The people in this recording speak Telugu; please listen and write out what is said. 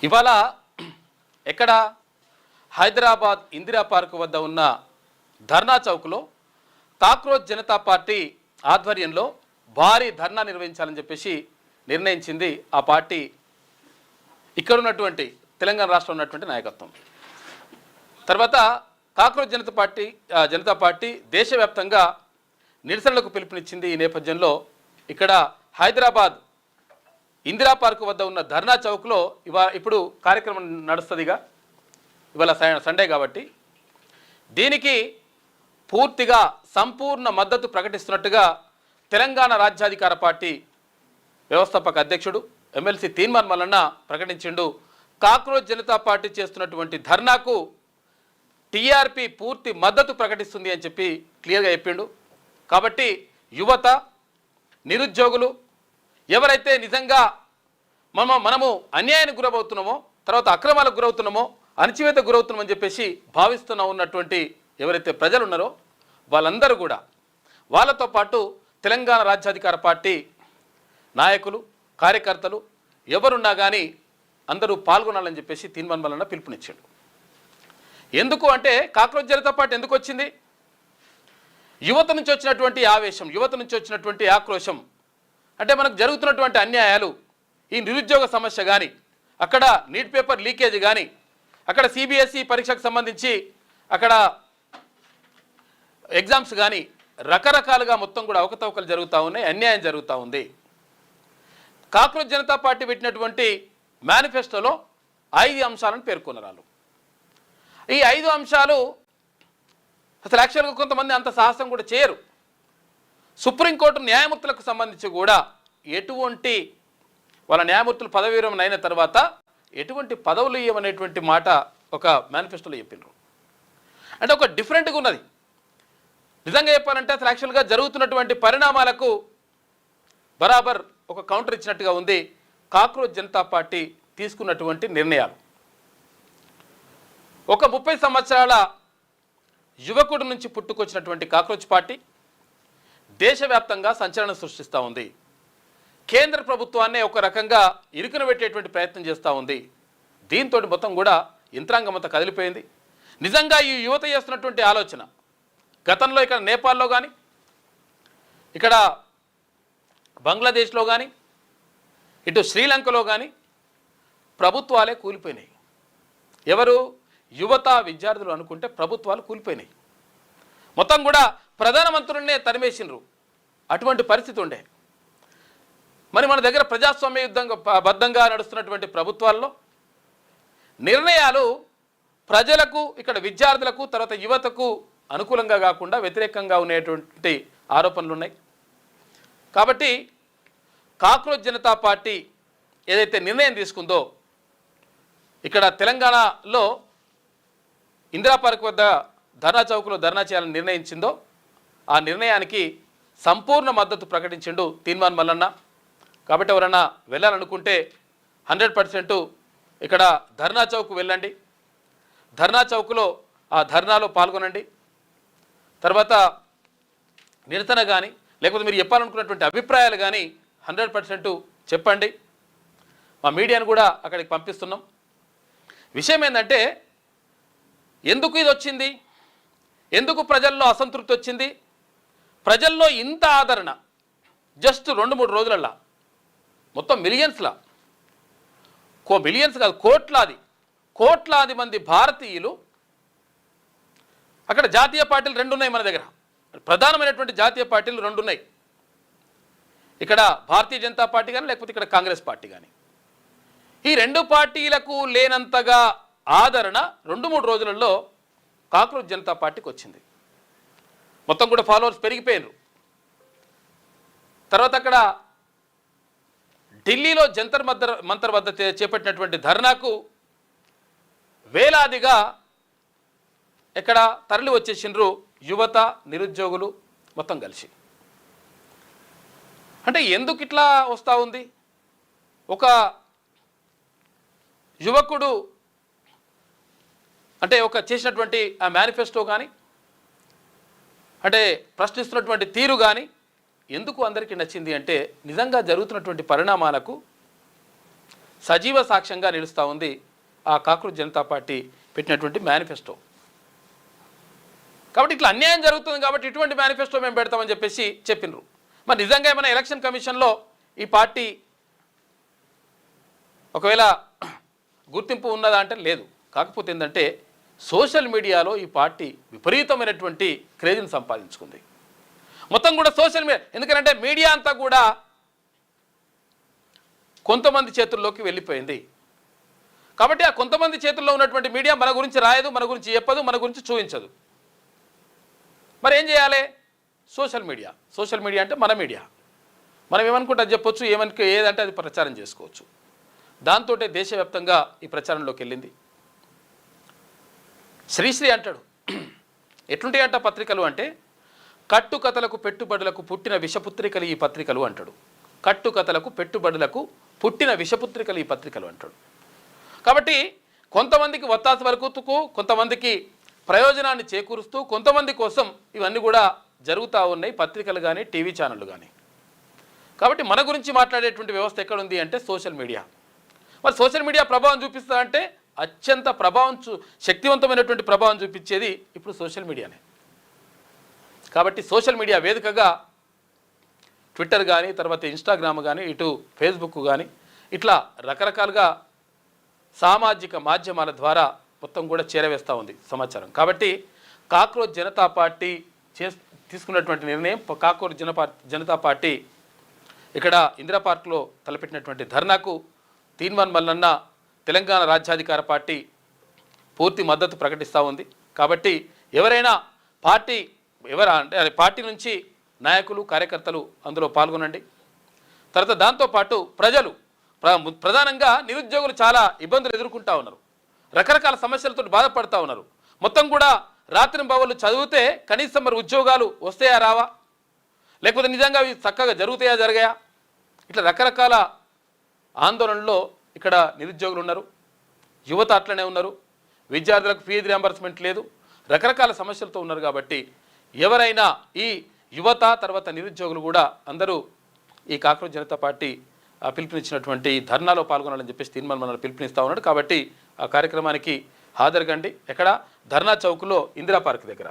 ఇవాళ ఎక్కడ హైదరాబాద్ ఇందిరా పార్క్ వద్ద ఉన్న ధర్నా చౌక్లో కాక్రోచ్ జనతా పార్టీ ఆధ్వర్యంలో భారీ ధర్నా నిర్వహించాలని చెప్పేసి నిర్ణయించింది ఆ పార్టీ ఇక్కడ ఉన్నటువంటి తెలంగాణ రాష్ట్రంలో ఉన్నటువంటి నాయకత్వం. తర్వాత కాక్రోచ్ జనతా పార్టీ దేశవ్యాప్తంగా నిరసనలకు పిలుపునిచ్చింది. ఈ నేపథ్యంలో ఇక్కడ హైదరాబాద్ ఇందిరా పార్క్ వద్ద ఉన్న ధర్నా చౌక్లో ఇప్పుడు కార్యక్రమం నడుస్తుందిగా. ఇవాళ సండే కాబట్టి దీనికి పూర్తిగా సంపూర్ణ మద్దతు ప్రకటిస్తున్నట్టుగా తెలంగాణ రాజ్యాధికార పార్టీ వ్యవస్థాపక అధ్యక్షుడు ఎమ్మెల్సీ తీన్మార్ మల్లన్న ప్రకటించిండు. కాక్రోచ్ జనతా పార్టీ చేస్తున్నటువంటి ధర్నాకు టీఆర్పీ పూర్తి మద్దతు ప్రకటిస్తుంది అని చెప్పి క్లియర్గా చెప్పిండు. కాబట్టి యువత, నిరుద్యోగులు ఎవరైతే నిజంగా మనము అన్యాయానికి గురవుతున్నామో, తర్వాత అక్రమాలకు గురవుతున్నామో, అణచివేతకు గురవుతున్నామని చెప్పేసి ఉన్నటువంటి ఎవరైతే ప్రజలు ఉన్నారో వాళ్ళందరూ కూడా వాళ్ళతో పాటు తెలంగాణ రాజ్యాధికార పార్టీ నాయకులు, కార్యకర్తలు ఎవరున్నా కానీ అందరూ పాల్గొనాలని చెప్పేసి తీన్మార్ మల్లన్న పిలుపునిచ్చాడు. ఎందుకు అంటే కాక్రోచ్ జనతా పార్టీ ఎందుకు వచ్చింది? యువత నుంచి వచ్చినటువంటి ఆవేశం, యువత నుంచి వచ్చినటువంటి ఆక్రోశం, అంటే మనకు జరుగుతున్నటువంటి అన్యాయాలు, ఈ నిరుద్యోగ సమస్య కానీ, అక్కడ నీట్ పేపర్ లీకేజ్ కానీ, అక్కడ సిబిఎస్ఈ పరీక్షకు సంబంధించి అక్కడ ఎగ్జామ్స్ కానీ రకరకాలుగా మొత్తం కూడా అవకతవకలు జరుగుతూ ఉన్నాయి, అన్యాయం జరుగుతూ ఉంది. కాక్రోచ్ జనతా పార్టీ పెట్టినటువంటి మేనిఫెస్టోలో 5 అంశాలను పేర్కొన్నారు. ఈ 5 అంశాలు అసలు యాక్చువల్గా కొంతమంది అంత సాహసం కూడా చేయరు. సుప్రీంకోర్టు న్యాయమూర్తులకు సంబంధించి కూడా ఎటువంటి వాళ్ళ న్యాయమూర్తులు పదవి విరమణ అయిన తర్వాత ఎటువంటి పదవులు ఇవ్వమనేటువంటి మాట ఒక మేనిఫెస్టోలో చెప్పినారు. అంటే ఒక డిఫరెంట్గా ఉన్నది. నిజంగా చెప్పాలంటే అసలు యాక్చువల్గా జరుగుతున్నటువంటి పరిణామాలకు బరాబర్ ఒక కౌంటర్ ఇచ్చినట్టుగా ఉంది కాక్రోచ్ జనతా పార్టీ తీసుకున్నటువంటి నిర్ణయాలు. ఒక 30 సంవత్సరాల యువకుడి నుంచి పుట్టుకొచ్చినటువంటి కాక్రోచ్ పార్టీ దేశవ్యాప్తంగా సంచలనం సృష్టిస్తూ ఉంది. కేంద్ర ప్రభుత్వాన్నే ఒక రకంగా ఇరుకున పెట్టేటువంటి ప్రయత్నం చేస్తూ ఉంది. దీంతో మొత్తం కూడా యంత్రాంగం అంతా కదిలిపోయింది. నిజంగా ఈ యువత చేస్తున్నటువంటి ఆలోచన గతంలో ఇక్కడ నేపాల్లో కానీ, ఇక్కడ బంగ్లాదేశ్లో కానీ, ఇటు శ్రీలంకలో కానీ ప్రభుత్వాలే కూలిపోయినాయి. ఎవరు? యువత, విద్యార్థులు అనుకుంటే ప్రభుత్వాలు కూలిపోయినాయి. మొత్తం కూడా ప్రధానమంత్రులనే తరిమేసినరు. అటువంటి పరిస్థితి ఉండే. మరి మన దగ్గర ప్రజాస్వామ్య బద్ధంగా నడుస్తున్నటువంటి ప్రభుత్వాల్లో నిర్ణయాలు ప్రజలకు, ఇక్కడ విద్యార్థులకు, తర్వాత యువతకు అనుకూలంగా కాకుండా వ్యతిరేకంగా ఉండేటువంటి ఆరోపణలు ఉన్నాయి. కాబట్టి కాక్రోచ్ జనతా పార్టీ ఏదైతే నిర్ణయం తీసుకుందో, ఇక్కడ తెలంగాణలో ఇందిరా పార్క్ వద్ద ధర్నా చౌక్లో ధర్నా చేయాలని నిర్ణయించిందో ఆ నిర్ణయానికి సంపూర్ణ మద్దతు ప్రకటించిండు తీన్మార్ మల్లన్న. కాబట్టి ఎవరన్నా వెళ్ళాలనుకుంటే 100% ఇక్కడ ధర్నా చౌక్ వెళ్ళండి, ధర్నా చౌక్లో ఆ ధర్నాలో పాల్గొనండి. తర్వాత నిరసన కానీ, లేకపోతే మీరు చెప్పాలనుకున్నటువంటి అభిప్రాయాలు కానీ 100% చెప్పండి. మా మీడియాను కూడా అక్కడికి పంపిస్తున్నాం. విషయం ఏంటంటే ఎందుకు ఇది వచ్చింది, ఎందుకు ప్రజల్లో అసంతృప్తి వచ్చింది, ప్రజల్లో ఇంత ఆదరణ జస్ట్ 2-3 రోజులల్లా మొత్తం మిలియన్స్ కాదు, కోట్లాది మంది భారతీయులు, అక్కడ జాతీయ పార్టీలు 2 ఉన్నాయి మన దగ్గర, ప్రధానమైనటువంటి జాతీయ పార్టీలు 2 ఉన్నాయి. ఇక్కడ భారతీయ జనతా పార్టీ కానీ, లేకపోతే ఇక్కడ కాంగ్రెస్ పార్టీ కానీ. ఈ 2 పార్టీలకు లేనంతగా ఆదరణ 2-3 రోజులలో కాక్రోచ్ జనతా పార్టీకి వచ్చింది. మొత్తం కూడా ఫాలోవర్స్ పెరిగిపోయినారు. తర్వాత అక్కడ ఢిల్లీలో జంతర్ మంతర్ వద్ద చేపట్టినటువంటి ధర్నాకు వేలాదిగా ఇక్కడ తరలి వచ్చేసిండ్రు యువత, నిరుద్యోగులు మొత్తం కలిసి. అంటే ఎందుకు ఇట్లా వస్తూ ఉంది? ఒక యువకుడు అంటే ఒక చేసినటువంటి ఆ మేనిఫెస్టో కానీ, అంటే ప్రశ్నిస్తున్నటువంటి తీరు కానీ ఎందుకు అందరికీ నచ్చింది అంటే నిజంగా జరుగుతున్నటువంటి పరిణామాలకు సజీవ సాక్ష్యంగా నిలుస్తూ ఉంది ఆ కాక్రోచ్ జనతా పార్టీ పెట్టినటువంటి మేనిఫెస్టో. కాబట్టి ఇట్లా అన్యాయం జరుగుతుంది కాబట్టి ఇటువంటి మేనిఫెస్టో మేము పెడతామని చెప్పేసి చెప్పినారు. మరి నిజంగా ఏమైనా ఎలక్షన్ కమిషన్లో ఈ పార్టీ ఒకవేళ గుర్తింపు ఉన్నదా అంటే లేదు. కాకపోతే ఏంటంటే సోషల్ మీడియాలో ఈ పార్టీ విపరీతమైనటువంటి క్రేజ్ని సంపాదించుకుంది. మొత్తం కూడా సోషల్ మీడియా, ఎందుకంటే మీడియా అంతా కూడా కొంతమంది చేతుల్లోకి వెళ్ళిపోయింది. కాబట్టి ఆ కొంతమంది చేతుల్లో ఉన్నటువంటి మీడియా మన గురించి రాయదు, మన గురించి చెప్పదు, మన గురించి చూపించదు. మరి ఏం చేయాలి? సోషల్ మీడియా అంటే మన మీడియా. మనం ఏమనుకుంటే అది చెప్పొచ్చు, ఏదంటే అది ప్రచారం చేసుకోవచ్చు. దాంతో దేశవ్యాప్తంగా ఈ ప్రచారంలోకి వెళ్ళింది. శ్రీశ్రీ అంటాడు, ఎట్లుంటాయంట పత్రికలు అంటే కట్టుకథలకు పెట్టుబడులకు పుట్టిన విషపుత్రికలు ఈ పత్రికలు అంటాడు. కట్టుకథలకు పెట్టుబడులకు పుట్టిన విషపుత్రికలు ఈ పత్రికలు అంటాడు. కాబట్టి కొంతమందికి వత్తాసు వరకుతూ, కొంతమందికి ప్రయోజనాన్ని చేకూరుస్తూ, కొంతమంది కోసం ఇవన్నీ కూడా జరుగుతూ ఉన్నాయి, పత్రికలు కానీ టీవీ ఛానళ్ళు కానీ. కాబట్టి మన గురించి మాట్లాడేటువంటి వ్యవస్థ ఎక్కడుంది అంటే సోషల్ మీడియా. మరి సోషల్ మీడియా ప్రభావం చూపిస్తా అంటే అత్యంత శక్తివంతమైనటువంటి ప్రభావం చూపించేది ఇప్పుడు సోషల్ మీడియానే. కాబట్టి సోషల్ మీడియా వేదికగా ట్విట్టర్ కానీ, తర్వాత ఇన్స్టాగ్రామ్ కానీ, ఇటు ఫేస్బుక్ కానీ, ఇట్లా రకరకాలుగా సామాజిక మాధ్యమాల ద్వారా మొత్తం కూడా చేరవేస్తూ ఉంది సమాచారం. కాబట్టి కాక్రోచ్ జనతా పార్టీ తీసుకున్నటువంటి నిర్ణయం, కాక్రోచ్ జనతా పార్టీ ఇక్కడ ఇందిరా పార్క్లో తలపెట్టినటువంటి ధర్నాకు తీన్మాన్ మల్లన్న తెలంగాణ రాజ్యాధికార పార్టీ పూర్తి మద్దతు ప్రకటిస్తూ ఉంది. కాబట్టి ఎవరైనా పార్టీ నుంచి నాయకులు, కార్యకర్తలు అందులో పాల్గొనండి. తర్వాత దాంతోపాటు ప్రజలు, ప్రధానంగా నిరుద్యోగులు చాలా ఇబ్బందులు ఎదుర్కొంటూ ఉన్నారు, రకరకాల సమస్యలతో బాధపడుతూ ఉన్నారు. మొత్తం కూడా రాత్రింబవళ్ళు చదివితే కనీసం మరి ఉద్యోగాలు వస్తాయా రావా, లేకపోతే నిజంగా అవి చక్కగా జరగాయా, ఇట్లా రకరకాల ఆందోళనలో ఇక్కడ నిరుద్యోగులు ఉన్నారు, యువత అట్లనే ఉన్నారు, విద్యార్థులకు ఫీజు రియంబర్స్మెంట్ లేదు, రకరకాల సమస్యలతో ఉన్నారు. కాబట్టి ఎవరైనా ఈ యువత తర్వాత నిరుద్యోగులు కూడా అందరూ ఈ కాక్రోచ్ జనతా పార్టీ పిలుపునిచ్చినటువంటి ధర్నాలో పాల్గొనాలని చెప్పేసి తీర్మానం మనల్ని పిలుపునిస్తూ ఉన్నాడు. కాబట్టి ఆ కార్యక్రమానికి హాజరుగండి. ఎక్కడ? ధర్నా చౌక్లో ఇందిరా పార్క్ దగ్గర.